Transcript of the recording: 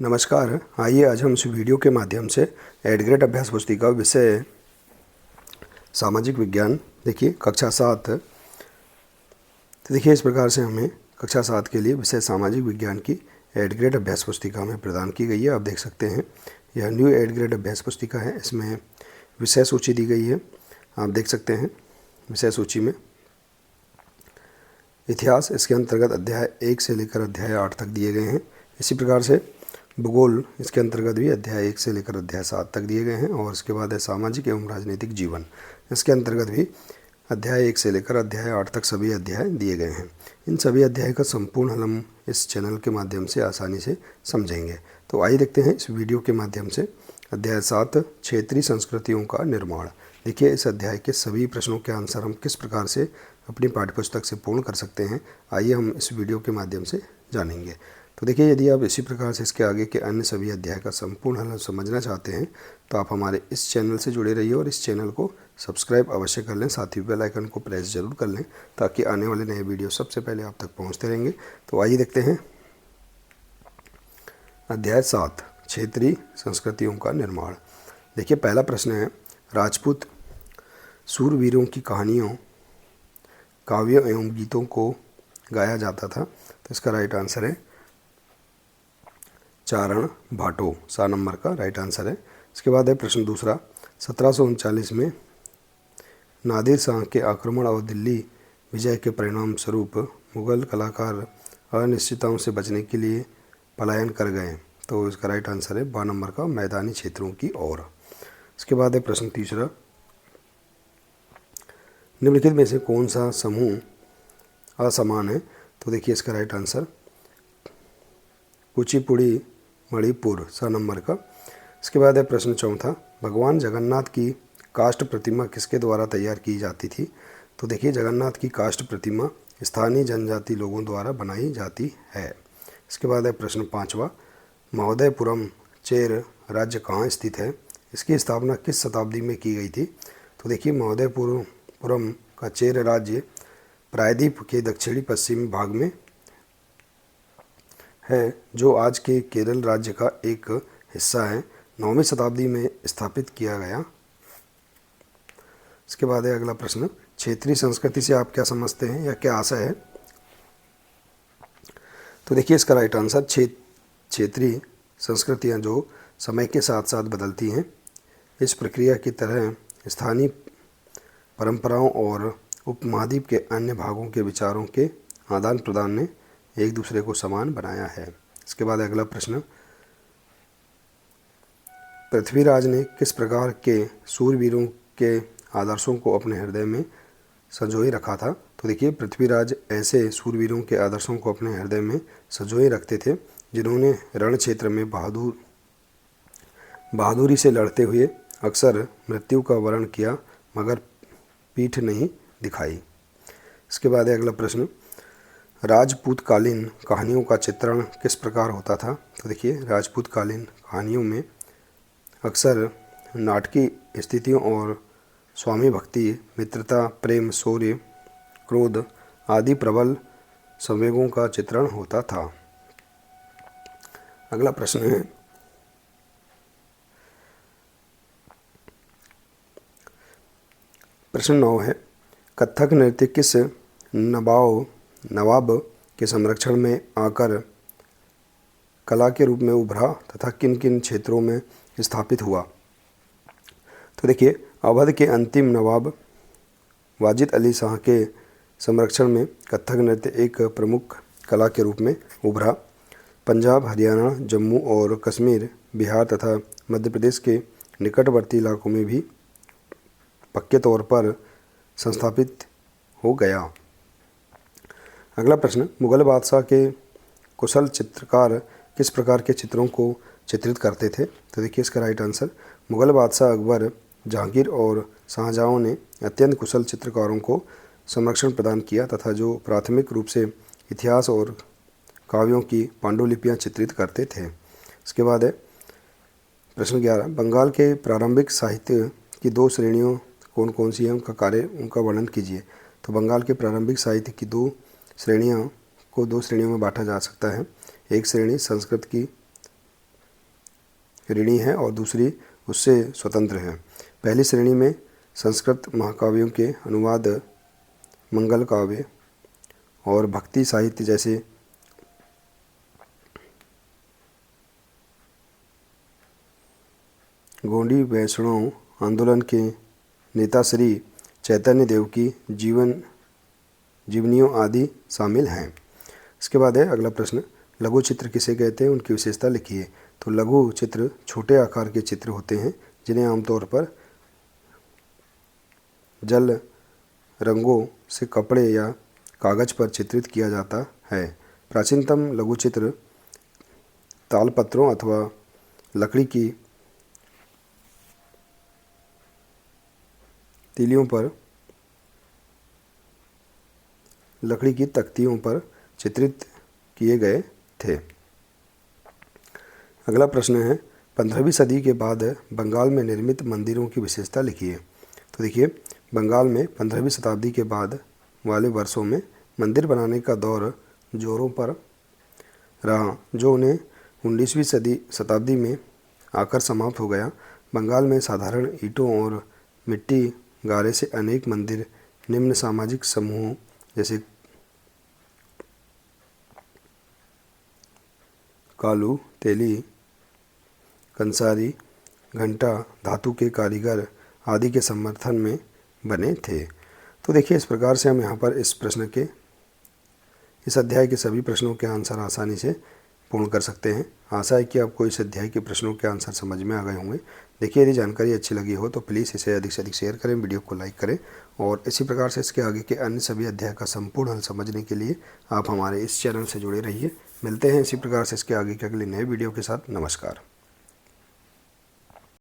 नमस्कार। आइए आज हम इस वीडियो के माध्यम से एड ग्रेड अभ्यास पुस्तिका विषय सामाजिक विज्ञान देखिए कक्षा 7। तो देखिए इस प्रकार से हमें कक्षा 7 के लिए विषय सामाजिक विज्ञान की एड ग्रेड अभ्यास पुस्तिका हमें प्रदान की गई है। आप देख सकते हैं यह न्यू एड ग्रेड अभ्यास पुस्तिका है। इसमें विषय सूची दी गई है। आप देख सकते हैं विषय सूची में इतिहास, इसके अंतर्गत अध्याय 1 से लेकर अध्याय 8 तक दिए गए हैं। इसी प्रकार से भूगोल, इसके अंतर्गत भी अध्याय 1 से लेकर अध्याय 7 तक दिए गए हैं। और इसके बाद है सामाजिक एवं राजनीतिक जीवन, इसके अंतर्गत भी अध्याय 1 से लेकर अध्याय 8 तक सभी अध्याय दिए गए हैं। इन सभी अध्याय का संपूर्ण हल हम इस चैनल के माध्यम से आसानी से समझेंगे। तो आइए देखते हैं इस वीडियो के माध्यम से अध्याय 7 क्षेत्रीय संस्कृतियों का निर्माण। देखिए इस अध्याय के सभी प्रश्नों के आंसर हम किस प्रकार से अपनी पाठ्यपुस्तक से पूर्ण कर सकते हैं, आइए हम इस वीडियो के माध्यम से जानेंगे। तो देखिए यदि आप इसी प्रकार से इसके आगे के अन्य सभी अध्याय का संपूर्ण हल समझना चाहते हैं तो आप हमारे इस चैनल से जुड़े रहिए और इस चैनल को सब्सक्राइब अवश्य कर लें। साथ ही बेल आइकन को प्रेस जरूर कर लें ताकि आने वाले नए वीडियो सबसे पहले आप तक पहुंचते रहेंगे। तो आइए देखते हैं अध्याय 7 क्षेत्रीय संस्कृतियों का निर्माण। देखिए पहला प्रश्न है, राजपूत सूरवीरों की कहानियों, काव्यों एवं गीतों को गाया जाता था। तो इसका राइट आंसर है चारण भाटो, 7 नंबर का राइट आंसर है। इसके बाद है प्रश्न दूसरा, 1739 में नादिर शाह के आक्रमण और दिल्ली विजय के परिणाम स्वरूप मुगल कलाकार अनिश्चितताओं से बचने के लिए पलायन कर गए। तो इसका राइट आंसर है 12 नंबर का मैदानी क्षेत्रों की ओर। इसके बाद है प्रश्न तीसरा, निम्नलिखित में से कौन सा समूह असमान है। तो देखिए इसका right answer Kuchipudi Manipur, 6 number का। इसके बाद है प्रश्न चौथा, भगवान जगन्नाथ की काष्ठ प्रतिमा किसके द्वारा तैयार की जाती थी। तो देखिए जगन्नाथ की काष्ठ प्रतिमा स्थानीय जनजाति लोगों द्वारा बनाई जाती है। इसके बाद है प्रश्न पाँचवा, महोदयपुरम चेर राज्य कहाँ स्थित है। इसकी स्थापना किस शताब्दी में की गई थी। तो देखिए महोदयपुरम का चेर राज्य प्रायद्वीप के दक्षिणी पश्चिमी भाग में है, जो आज के केरल राज्य का एक हिस्सा है। 9वीं शताब्दी में स्थापित किया गया। इसके बाद है अगला प्रश्न, क्षेत्रीय संस्कृति से आप क्या समझते हैं या क्या आशय है। तो देखिए इसका राइट आंसर क्षेत्रीय संस्कृतियां जो समय के साथ साथ बदलती हैं, इस प्रक्रिया की तरह स्थानीय परंपराओं और उपमहाद्वीप के अन्य भागों के विचारों के आदान प्रदान ने एक दूसरे को समान बनाया है। इसके बाद अगला प्रश्न, पृथ्वीराज ने किस प्रकार के सूरवीरों के आदर्शों को अपने हृदय में संजोए रखा था। तो देखिए पृथ्वीराज ऐसे सूरवीरों के आदर्शों को अपने हृदय में संजोए रखते थे जिन्होंने रण क्षेत्र में बहादुरी से लड़ते हुए अक्सर मृत्यु का वरण किया मगर पीठ नहीं दिखाई। इसके बाद है अगला प्रश्न, राजपूतकालीन कहानियों का चित्रण किस प्रकार होता था। तो देखिए राजपूतकालीन कहानियों में अक्सर नाटकीय स्थितियों और स्वामी भक्ति, मित्रता, प्रेम, शौर्य, क्रोध आदि प्रबल संवेगों का चित्रण होता था। अगला प्रश्न है, प्रश्न 9 है, कथक नृत्य किस नवाब के संरक्षण में आकर कला के रूप में उभरा तथा किन किन क्षेत्रों में स्थापित हुआ। तो देखिए अवध के अंतिम नवाब वाजिद अली शाह के संरक्षण में कथक नृत्य एक प्रमुख कला के रूप में उभरा। पंजाब, हरियाणा, जम्मू और कश्मीर, बिहार तथा मध्य प्रदेश के निकटवर्ती इलाकों में भी पक्के तौर पर संस्थापित हो गया। अगला प्रश्न, मुगल बादशाह के कुशल चित्रकार किस प्रकार के चित्रों को चित्रित करते थे। तो देखिए इसका राइट आंसर, मुगल बादशाह अकबर, जहांगीर और शाहजहां ने अत्यंत कुशल चित्रकारों को संरक्षण प्रदान किया तथा जो प्राथमिक रूप से इतिहास और काव्यों की पांडुलिपियां चित्रित करते थे। इसके बाद है प्रश्न 11, बंगाल के प्रारंभिक साहित्य की 2 श्रेणियों कौन कौन सी है, उनका वर्णन कीजिए। तो बंगाल के प्रारंभिक साहित्य की 2 श्रेणियों को 2 श्रेणियों में बांटा जा सकता है। एक श्रेणी संस्कृत की ऋणी है और दूसरी उससे स्वतंत्र है। पहली श्रेणी में संस्कृत महाकाव्यों के अनुवाद, मंगल काव्य और भक्ति साहित्य जैसे गोंडी वैष्णव आंदोलन के नेता श्री चैतन्य देव की जीवनियों आदि शामिल हैं। इसके बाद है अगला प्रश्न, लघु चित्र किसे कहते हैं, उनकी विशेषता लिखिए। तो लघु चित्र छोटे आकार के चित्र होते हैं जिन्हें आमतौर पर जल रंगों से कपड़े या कागज पर चित्रित किया जाता है। प्राचीनतम लघु चित्र तालपत्रों अथवा लकड़ी की तीलियों पर, लकड़ी की तख्तियों पर चित्रित किए गए थे। अगला प्रश्न है, 15वीं सदी के बाद बंगाल में निर्मित मंदिरों की विशेषता लिखिए। तो देखिए, बंगाल में 15वीं शताब्दी के बाद वाले वर्षों में मंदिर बनाने का दौर जोरों पर रहा, जो उन्हें 19वीं शताब्दी में आकर समाप्त हो गया। बंगाल में साधारण ईंटों और मिट्टी गारे से अनेक मंदिर निम्न सामाजिक समूहों जैसे कालू, तेली, कंसारी, घंटा, धातु के कारीगर आदि के समर्थन में बने थे। तो देखिए, इस प्रकार से हम यहाँ पर इस अध्याय के सभी प्रश्नों के आंसर आसानी से पूर्ण कर सकते हैं। आशा है कि आपको इस अध्याय के प्रश्नों के आंसर समझ में आ गए होंगे। देखिए, यदि जानकारी अच्छी लगी हो तो प्लीज़ इसे अधिक से अधिक शेयर करें, वीडियो को लाइक करें और इसी प्रकार से इसके आगे के अन्य सभी अध्याय का संपूर्ण हल समझने के लिए आप हमारे इस चैनल से जुड़े रहिए। मिलते हैं इसी प्रकार से इसके आगे के अगले नए वीडियो के साथ। नमस्कार।